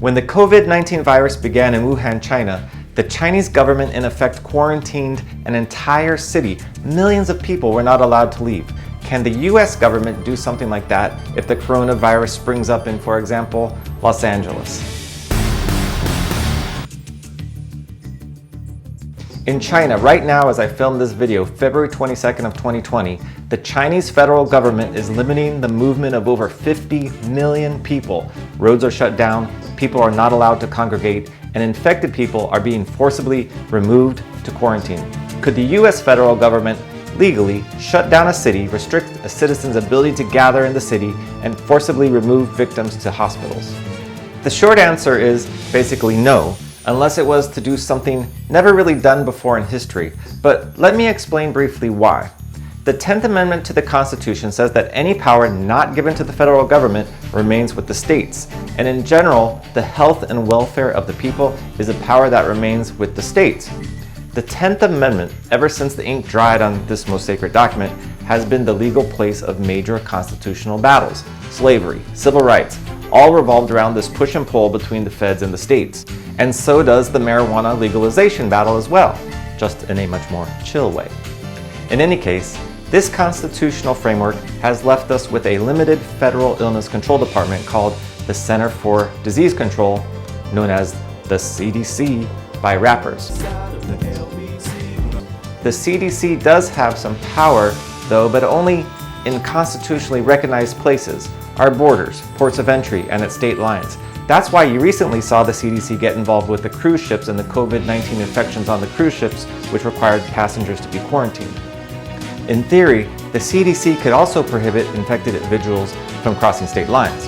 When the COVID-19 virus began in Wuhan, China, the Chinese government in effect quarantined an entire city. Millions of people were not allowed to leave. Can the US government do something like that if the coronavirus springs up in, for example, Los Angeles? In China, right now as I film this video, February 22nd of 2020, the Chinese federal government is limiting the movement of over 50 million people. Roads are shut down, people are not allowed to congregate, and infected people are being forcibly removed to quarantine. Could the US federal government legally shut down a city, restrict a citizen's ability to gather in the city, and forcibly remove victims to hospitals? The short answer is basically no, unless it was to do something never really done before in history. But let me explain briefly why. The 10th Amendment to the Constitution says that any power not given to the federal government remains with the states. And in general, the health and welfare of the people is a power that remains with the states. The 10th Amendment, ever since the ink dried on this most sacred document, has been the legal place of major constitutional battles. Slavery, civil rights, all revolved around this push and pull between the feds and the states. And so does the marijuana legalization battle as well, just in a much more chill way. In any case, this constitutional framework has left us with a limited federal illness control department called the Center for Disease Control, known as the CDC by rappers. The CDC does have some power, though, but only in constitutionally recognized places, our borders, ports of entry, and at state lines. That's why you recently saw the CDC get involved with the cruise ships and the COVID-19 infections on the cruise ships, which required passengers to be quarantined. In theory, the CDC could also prohibit infected individuals from crossing state lines.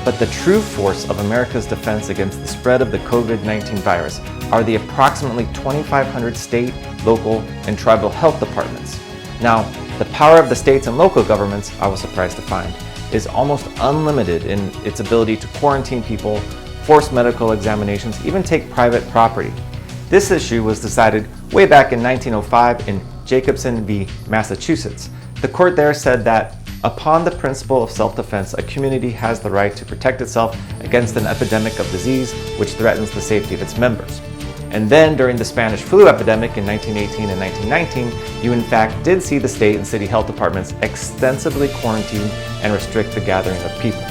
But the true force of America's defense against the spread of the COVID-19 virus are the approximately 2,500 state, local, and tribal health departments. Now, the power of the states and local governments, I was surprised to find, is almost unlimited in its ability to quarantine people, force medical examinations, even take private property. This issue was decided way back in 1905 in Jacobson v. Massachusetts. The court there said that upon the principle of self-defense, a community has the right to protect itself against an epidemic of disease which threatens the safety of its members. And then during the Spanish flu epidemic in 1918 and 1919, you in fact did see the state and city health departments extensively quarantine and restrict the gathering of people.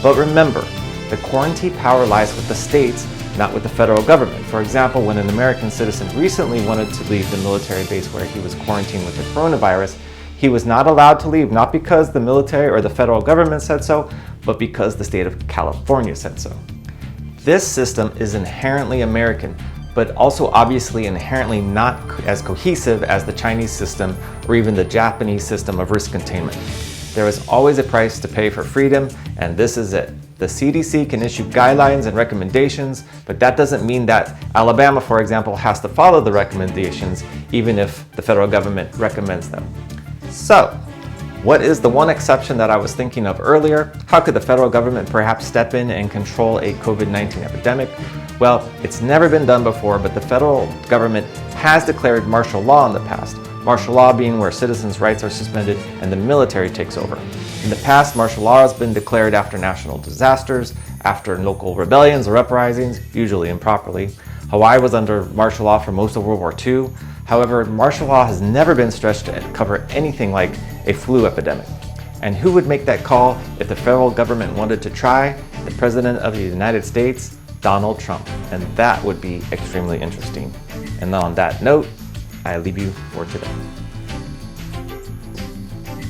But remember, the quarantine power lies with the states, not with the federal government. For example, when an American citizen recently wanted to leave the military base where he was quarantined with the coronavirus, he was not allowed to leave, not because the military or the federal government said so, but because the state of California said so. This system is inherently American, but also obviously inherently not as cohesive as the Chinese system or even the Japanese system of risk containment. There is always a price to pay for freedom, and this is it. The CDC can issue guidelines and recommendations, but that doesn't mean that Alabama, for example, has to follow the recommendations, even if the federal government recommends them. So, what is the one exception that I was thinking of earlier? How could the federal government perhaps step in and control a COVID-19 epidemic? Well, it's never been done before, but the federal government has declared martial law in the past. Martial law being where citizens' rights are suspended and the military takes over. In the past, martial law has been declared after national disasters, after local rebellions or uprisings, usually improperly. Hawaii was under martial law for most of World War II. However, martial law has never been stretched to cover anything like a flu epidemic. And who would make that call if the federal government wanted to try? The President of the United States, Donald Trump. And that would be extremely interesting. And on that note, I leave you for today.